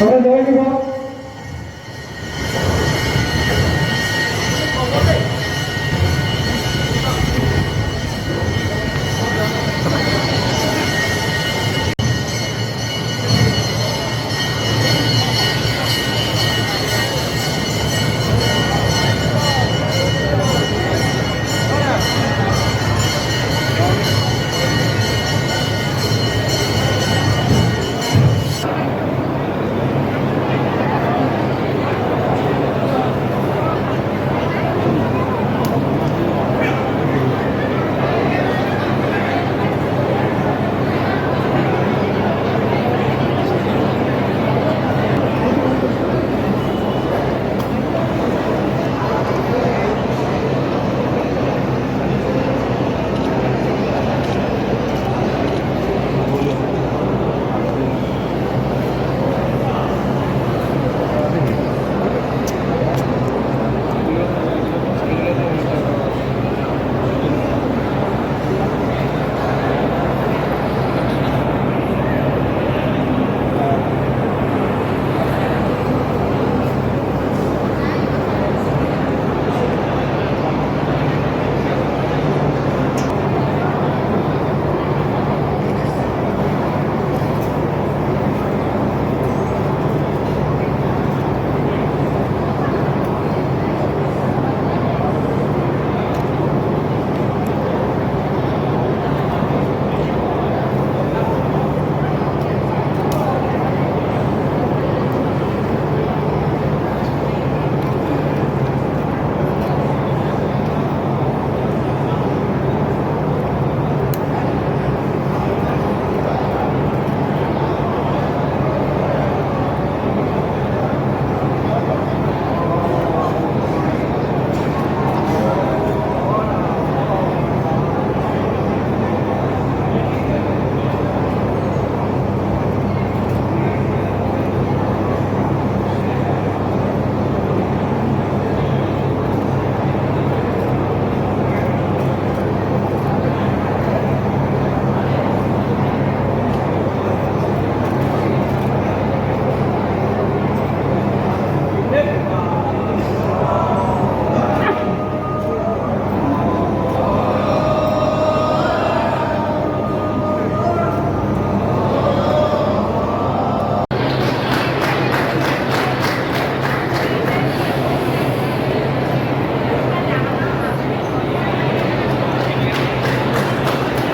আমৰা জয় দিব।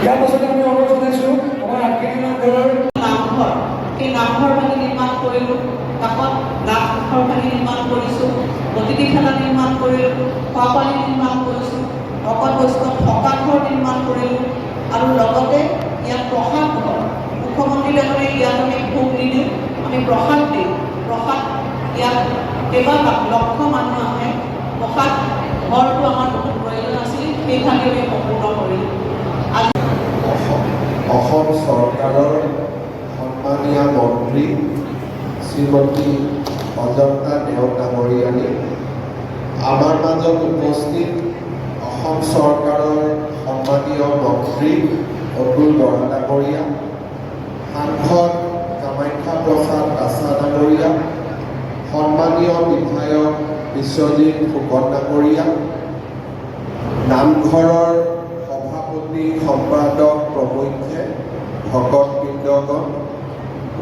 ইয়াৰ পাছতে আমি অনুৰোধ জনাইছোঁ আমাৰ আগকেইদিন নামঘৰৰ নামঘৰ, সেই নামঘৰ ভাঙি নিৰ্মাণ কৰিলোঁ, কাষত নামঘৰ ভাঙি নিৰ্মাণ কৰিছোঁ, অতিথিশালা নিৰ্মাণ কৰিলোঁ, খোৱাপানী নিৰ্মাণ কৰিছোঁ, ভকত বৈষ্ণৱ থকা ঘৰ নিৰ্মাণ কৰিলোঁ আৰু লগতে ইয়াত প্ৰসাদ ঘৰ, মুখ্যমন্ত্ৰী ডাঙৰীয়াই ইয়াত আমি ভোগ নিদিওঁ, আমি প্ৰসাদ দিওঁ। প্ৰসাদ ইয়াত লক্ষ মানুহ আহে, প্ৰসাদ ঘৰটো আমাৰ বহুত প্ৰয়োজন আছিল, সেইভাগে আমি সম্পূৰ্ণ কৰিলোঁ। অসম চৰকাৰৰ সন্মানীয় মন্ত্ৰী শ্ৰীমতী অজন্তা নেওগ ডাঙৰীয়ানী, আমাৰ মাজত উপস্থিত অসম চৰকাৰৰ সন্মানীয় মন্ত্ৰী অতুল বৰা ডাঙৰীয়া, সাংসদ কামাখ্যা প্ৰসাদ দাসা ডাঙৰীয়া, সন্মানীয় বিধায়ক বিশ্বজিৎ ফুকন ডাঙৰীয়া, নামঘৰৰ সভাপতি সম্পাদক প্ৰমুখ্যে ভকতবৃন্দগণ,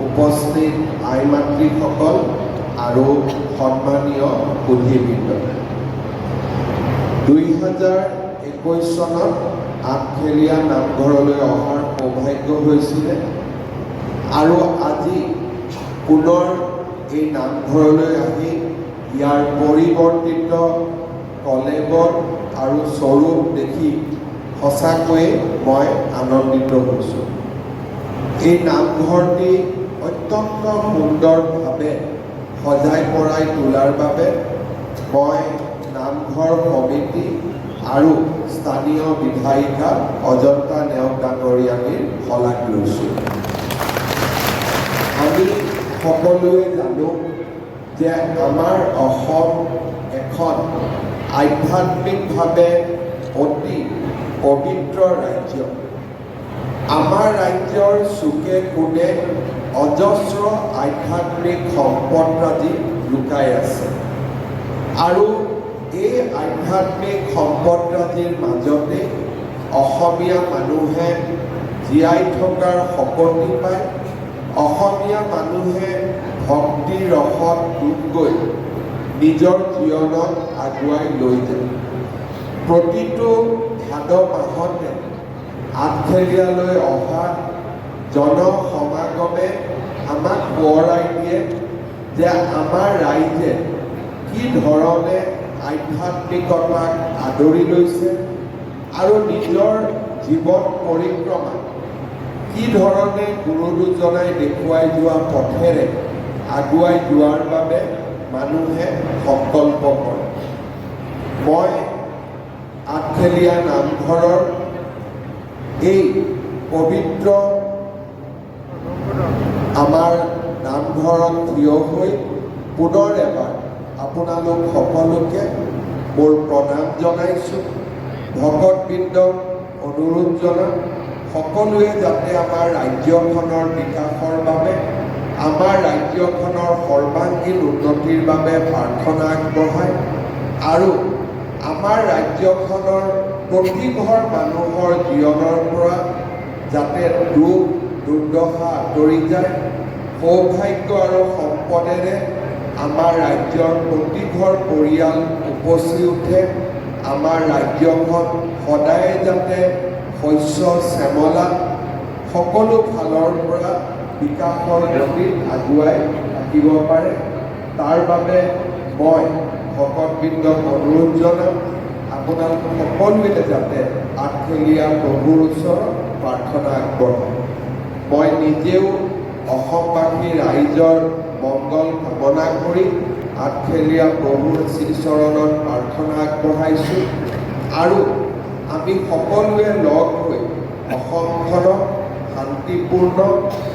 উপস্থিত আই মাতৃসকল আৰু সন্মানীয় বুদ্ধিবৃন্দ, 2021 চনত আঠখেলীয়া নামঘৰলৈ অহাৰ সৌভাগ্য হৈছিলে আৰু আজি পুনৰ এই নামঘৰলৈ আহি ইয়াৰ পৰিৱৰ্তিত কলেবৰ আৰু স্বৰূপ দেখি সঁচাকৈয়ে মই আনন্দিত হৈছোঁ। এই নামঘৰটি অত্যন্ত সুন্দৰভাৱে সজাই পৰাই তোলাৰ বাবে মই নামঘৰ সমিতি আৰু স্থানীয় বিধায়িকা অজন্তা নেওগ ডাঙৰীয়ানীৰ শলাগ লৈছোঁ। আমি সকলোৱে জানো যে আমাৰ অসম এখন আধ্যাত্মিকভাৱে অতি পবিত্ৰ ৰাজ্য। আমাৰ ৰাজ্যৰ চুকে কোণে অজস্ৰ আধ্যাত্মিক সম্পদৰাজি লুকাই আছে আৰু এই আধ্যাত্মিক সম্পদৰাজিৰ মাজতে অসমীয়া মানুহে জীয়াই থকাৰ শক্তি পায় অসমীয়া মানুহে ভক্তি ৰসত ডুব গৈ নিজৰ জীৱনত আগুৱাই লৈ যায় প্ৰতিটো ভাদ মাহতে আঠখেলীয়ালৈ অহা জনসমাগমে আমাক সোঁৱৰাই দিয়ে যে আমাৰ ৰাইজে কি ধৰণে আধ্যাত্মিকতাক আদৰি লৈছে আৰু নিজৰ জীৱন পৰিক্ৰমা কি ধৰণে গুৰু দুজনাই দেখুৱাই যোৱা পথেৰে আগুৱাই যোৱাৰ বাবে মানুহে সংকল্প কৰে মই আঠখেলীয়া নামঘৰৰ এই পবিত্ৰ আমাৰ নামঘৰত থিয় হৈ পুনৰ এবাৰ আপোনালোক সকলোকে মোৰ প্ৰণাম জনাইছোঁ ভকতবৃন্দক অনুৰোধ জনাম সকলোৱে যাতে আমাৰ ৰাজ্যখনৰ বিকাশৰ বাবে আমাৰ ৰাজ্যখনৰ সৰ্বাংগীন উন্নতিৰ বাবে প্ৰাৰ্থনা আগবঢ়ায় আৰু আমাৰ ৰাজ্যখনৰ প্ৰতিঘৰ মানুহৰ জীৱনৰ পৰা যাতে দুখ দুৰ্দশা আঁতৰি যায় সৌভাগ্য আৰু সম্পদেৰে আমাৰ ৰাজ্যৰ প্ৰতিঘৰ পৰিয়াল উপচি উঠে আমাৰ ৰাজ্যখন সদায় যাতে শস্য শ্যামলা সকলো ফালৰ পৰা বিকাশৰ গতিত আগুৱাই থাকিব পাৰে তাৰ বাবে মই ভকতবৃন্দক অনুৰোধ জনাম আপোনালোক সকলোৱে যাতে আঠখেলীয়া প্ৰভুৰ ওচৰত প্ৰাৰ্থনা আগবঢ়ায় মই নিজেও অসমবাসী ৰাইজৰ মংগল কামনা কৰি আঠখেলীয়া প্ৰভুৰ শ্ৰীচৰণত প্ৰাৰ্থনা আগবঢ়াইছোঁ আৰু আমি সকলোৱে লগ হৈ অসমখনক শান্তিপূৰ্ণ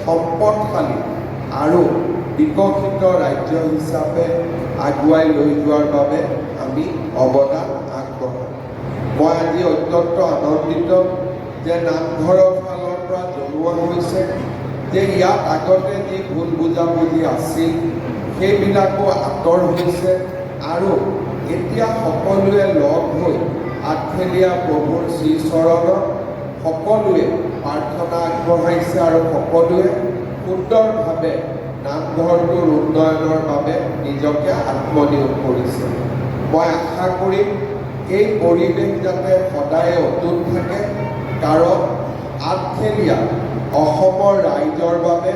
সম্পদশালী আৰু বিকশিত ৰাজ্য হিচাপে আগুৱাই লৈ যোৱাৰ বাবে আমি অৱদান আগবঢ়াম মই আজি অত্যন্ত আনন্দিত যে নামঘৰৰ ফালৰ পৰা জনোৱা হৈছে যে ইয়াত আগতে যি ভুল বুজাবুজি আছিল সেইবিলাকো আঁতৰ হৈছে আৰু এতিয়া সকলোৱে লগ হৈ আঠখেলীয়া প্ৰভুৰ শ্ৰীচৰণত সকলোৱে প্ৰাৰ্থনা আগবঢ়াইছে আৰু সকলোৱে সুন্দৰভাৱে নামঘৰটোৰ উন্নয়নৰ বাবে নিজকে আত্মনিয়োগ কৰিছে মই আশা কৰিম এই পৰিৱেশ যাতে সদায় অটুট থাকে কাৰণ আঠখেলীয়া অসমৰ ৰাইজৰ বাবে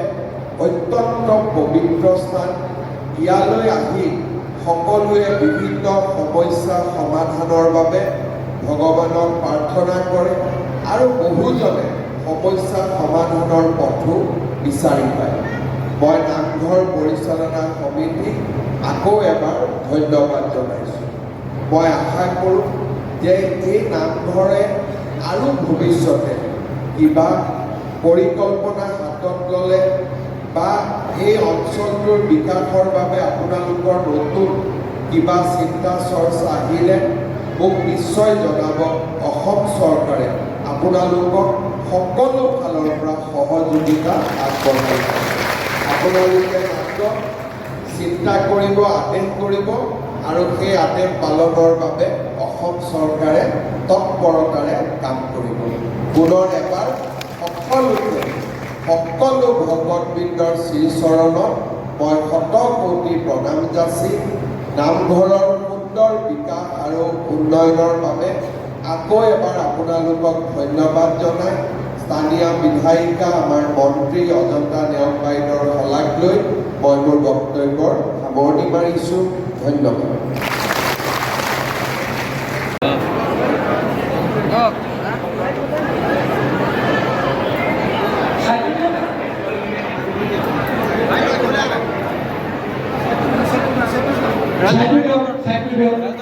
অত্যন্ত পবিত্ৰ স্থান ইয়ালৈ আহি সকলোৱে বিভিন্ন সমস্যা সমাধানৰ বাবে ভগৱানক প্ৰাৰ্থনা কৰে আৰু বহুজনে সমস্যা সমাধানৰ পথো বিচাৰি পায় মই নামঘৰ পৰিচালনা সমিতিক আকৌ এবাৰ ধন্যবাদ জনাইছোঁ মই আশা কৰোঁ যে এই নামঘৰে আৰু ভৱিষ্যতে কিবা পৰিকল্পনা হাতত ল'লে বা এই অঞ্চলটোৰ বিকাশৰ বাবে আপোনালোকৰ নতুন কিবা চিন্তা চৰ্চা আহিলে মোক নিশ্চয় জনাব অসম চৰকাৰে আপোনালোকক সকলো ফালৰ পৰা সহযোগিতা আগবঢ়াই আপোনালোকে মাত্ৰ চিন্তা কৰিব আদেশ কৰিব আৰু সেই আদেশ পালনৰ বাবে অসম চৰকাৰে তৎপৰতাৰে কাম কৰিব পুনৰ এবাৰ সকলো ভকতবৃন্দৰ শ্ৰীচৰণত মই শতকোটি প্ৰণাম যাচি নামঘৰৰ সুন্দৰ বিকাশ আৰু উন্নয়নৰ বাবে আকৌ এবাৰ আপোনালোকক ধন্যবাদ জনাই স্থানীয় বিধায়িকা আমাৰ মন্ত্ৰী অজন্তা নেওগ বাইদেউৰ শলাগ লৈ মই মোৰ বক্তব্যৰ সামৰণি মাৰিছোঁ ধন্যবাদ Side to